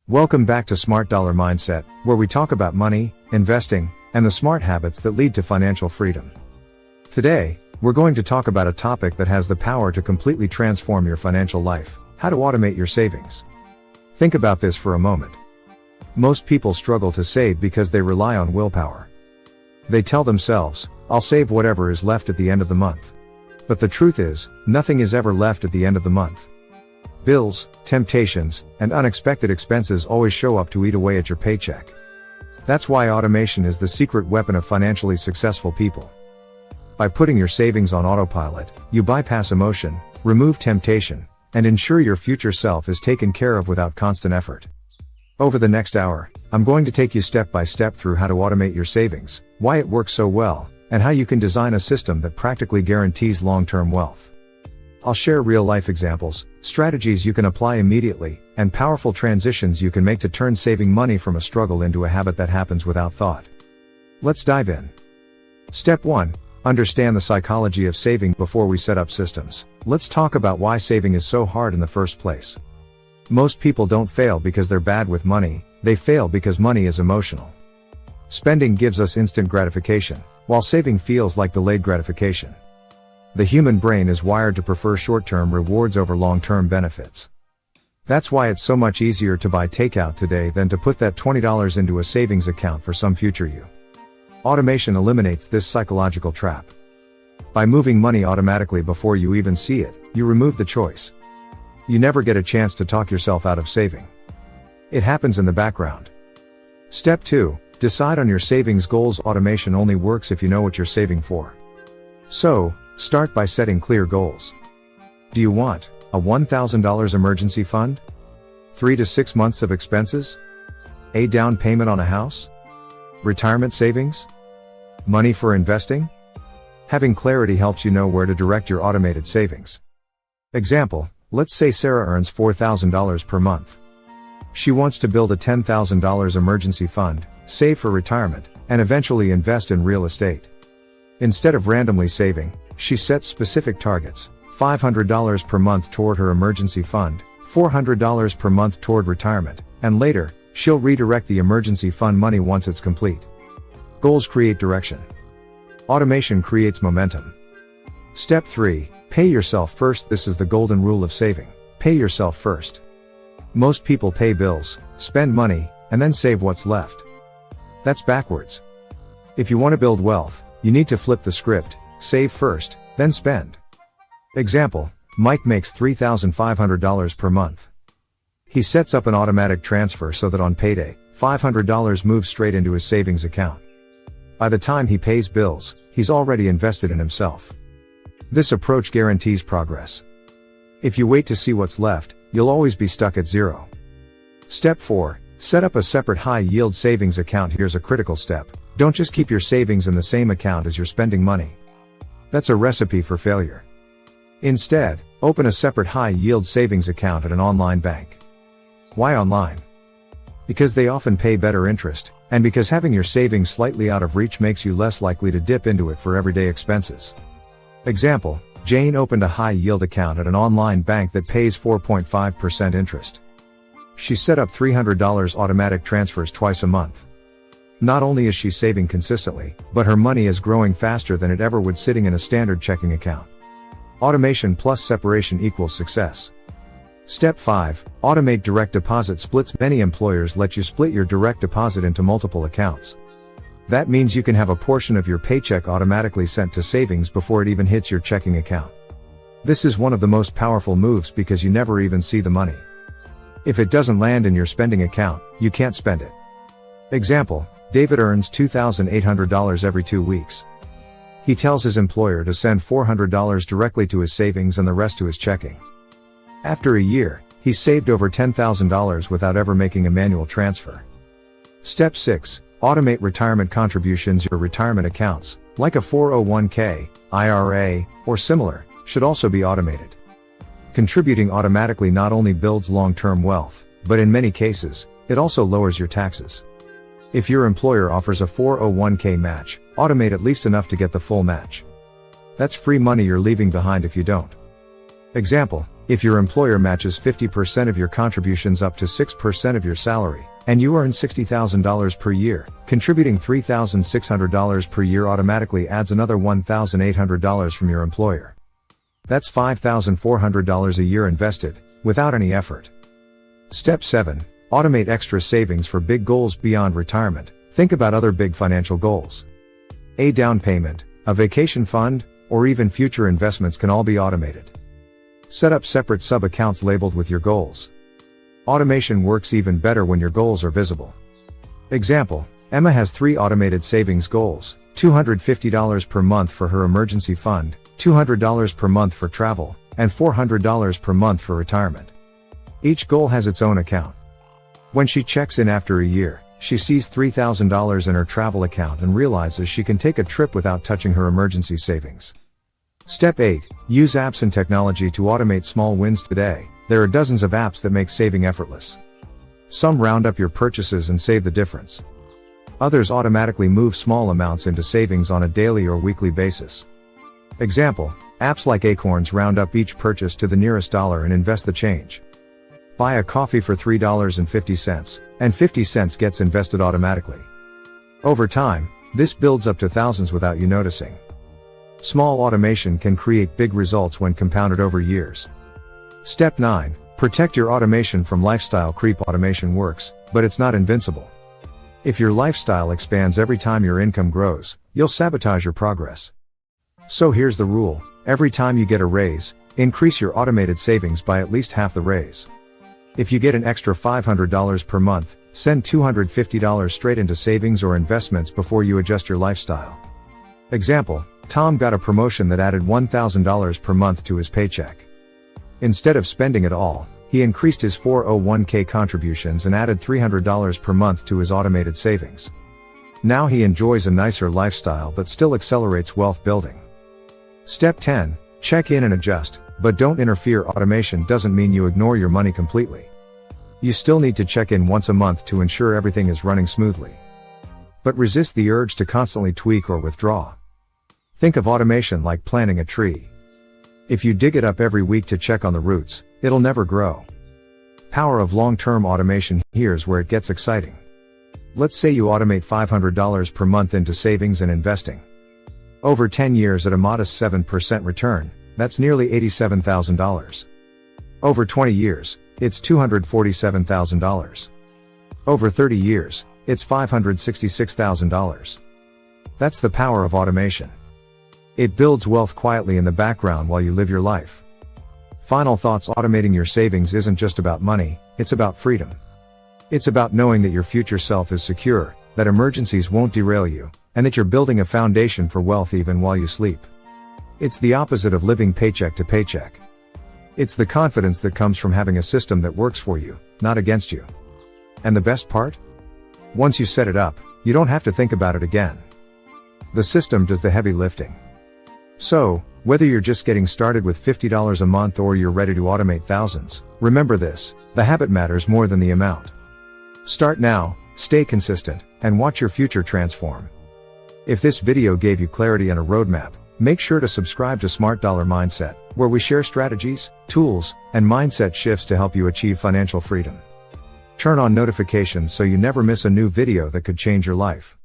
Welcome back to Smart Dollar Mindset, where we talk about money, investing, and the smart habits that lead to financial freedom. Today, we're going to talk about a topic that has the power to completely transform your financial life: how to automate your savings. Think about this for a moment. Most people struggle to save because they rely on willpower. They tell themselves, "I'll save whatever is left at the end of the month." But the truth is, nothing is ever left at the end of the month. Bills, temptations, and unexpected expenses always show up to eat away at your paycheck. That's why automation is the secret weapon of financially successful people. By putting your savings on autopilot, you bypass emotion, remove temptation, and ensure your future self is taken care of without constant effort. Over the next hour, I'm going to take you step by step through how to automate your savings, why it works so well, and how you can design a system that practically guarantees long-term wealth. I'll share real-life examples, strategies you can apply immediately, and powerful transitions you can make to turn saving money from a struggle into a habit that happens without thought. Let's dive in. Step 1. Understand the psychology of saving. Before we set up systems, let's talk about why saving is so hard in the first place. Most people don't fail because they're bad with money, they fail because money is emotional. Spending gives us instant gratification, while saving feels like delayed gratification. The human brain is wired to prefer short-term rewards over long-term benefits. That's why it's so much easier to buy takeout today than to put that $20 into a savings account for some future you. Automation eliminates this psychological trap. By moving money automatically before you even see it, you remove the choice. You never get a chance to talk yourself out of saving. It happens in the background. Step 2. Decide on your savings goals. Automation only works if you know what you're saving for. So, start by setting clear goals. Do you want a $1,000 emergency fund? 3 to 6 months of expenses? A down payment on a house? Retirement savings? Money for investing? Having clarity helps you know where to direct your automated savings. Example, let's say Sarah earns $4,000 per month. She wants to build a $10,000 emergency fund, save for retirement, and eventually invest in real estate. Instead of randomly saving, she sets specific targets: $500 per month toward her emergency fund, $400 per month toward retirement, and later, she'll redirect the emergency fund money once it's complete. Goals create direction. Automation creates momentum. Step 3. Pay yourself first. This is the golden rule of saving. Pay yourself first. Most people pay bills, spend money, and then save what's left. That's backwards. If you want to build wealth, you need to flip the script: save first, then spend. Example, Mike makes $3,500 per month. He sets up an automatic transfer so that on payday, $500 moves straight into his savings account. By the time he pays bills, he's already invested in himself. This approach guarantees progress. If you wait to see what's left, you'll always be stuck at zero. Step 4. Set up a separate high-yield savings account. Here's a critical step. Don't just keep your savings in the same account as you're spending money. That's a recipe for failure. Instead, open a separate high-yield savings account at an online bank. Why online? Because they often pay better interest, and because having your savings slightly out of reach makes you less likely to dip into it for everyday expenses. Example, Jane opened a high-yield account at an online bank that pays 4.5% interest. She set up $300 automatic transfers twice a month. Not only is she saving consistently, but her money is growing faster than it ever would sitting in a standard checking account. Automation plus separation equals success. Step 5. Automate direct deposit splits. Many employers let you split your direct deposit into multiple accounts. That means you can have a portion of your paycheck automatically sent to savings before it even hits your checking account. This is one of the most powerful moves because you never even see the money. If it doesn't land in your spending account, you can't spend it. Example, David earns $2,800 every 2 weeks. He tells his employer to send $400 directly to his savings and the rest to his checking. After a year, he's saved over $10,000 without ever making a manual transfer. Step 6. Automate retirement contributions. Your retirement accounts, like a 401k, IRA, or similar, should also be automated. Contributing automatically not only builds long-term wealth, but in many cases, it also lowers your taxes. If your employer offers a 401k match, automate at least enough to get the full match. That's free money you're leaving behind if you don't. Example, If your employer matches 50% of your contributions up to 6% of your salary, and you earn $60,000 per year, contributing $3,600 per year automatically adds another $1,800 from your employer. That's $5,400 a year invested, without any effort. Step 7. Automate extra savings for big goals beyond retirement. Think about other big financial goals. A down payment, a vacation fund, or even future investments can all be automated. Set up separate sub-accounts labeled with your goals. Automation works even better when your goals are visible. Example, Emma has 3 automated savings goals: $250 per month for her emergency fund, $200 per month for travel, and $400 per month for retirement. Each goal has its own account. When she checks in after a year, she sees $3,000 in her travel account and realizes she can take a trip without touching her emergency savings. Step 8. Use apps and technology to automate small wins today. There are dozens of apps that make saving effortless. Some round up your purchases and save the difference. Others automatically move small amounts into savings on a daily or weekly basis. Example, apps like Acorns round up each purchase to the nearest dollar and invest the change. Buy a coffee for $3.50, and 50 cents gets invested automatically. Over time, this builds up to thousands without you noticing. Small automation can create big results when compounded over years. Step 9. Protect your automation from lifestyle creep. Automation works, but it's not invincible. If your lifestyle expands every time your income grows, you'll sabotage your progress. So here's the rule: every time you get a raise, increase your automated savings by at least half the raise. If you get an extra $500 per month, send $250 straight into savings or investments before you adjust your lifestyle. Example, Tom got a promotion that added $1,000 per month to his paycheck. Instead of spending it all, he increased his 401k contributions and added $300 per month to his automated savings. Now he enjoys a nicer lifestyle but still accelerates wealth building. Step 10. Check in and adjust, but don't interfere. Automation doesn't mean you ignore your money completely. You still need to check in once a month to ensure everything is running smoothly. But resist the urge to constantly tweak or withdraw. Think of automation like planting a tree. If you dig it up every week to check on the roots, it'll never grow. Power of long-term automation. Here's where it gets exciting. Let's say you automate $500 per month into savings and investing. Over 10 years at a modest 7% return, that's nearly $87,000. Over 20 years, it's $247,000. Over 30 years, it's $566,000. That's the power of automation. It builds wealth quietly in the background while you live your life. Final thoughts: automating your savings isn't just about money, it's about freedom. It's about knowing that your future self is secure, that emergencies won't derail you, and that you're building a foundation for wealth even while you sleep. It's the opposite of living paycheck to paycheck. It's the confidence that comes from having a system that works for you, not against you. And the best part? Once you set it up, you don't have to think about it again. The system does the heavy lifting. So, whether you're just getting started with $50 a month or you're ready to automate thousands, remember this: the habit matters more than the amount. Start now, stay consistent, and watch your future transform. If this video gave you clarity and a roadmap, make sure to subscribe to Smart Dollar Mindset, where we share strategies, tools, and mindset shifts to help you achieve financial freedom. Turn on notifications so you never miss a new video that could change your life.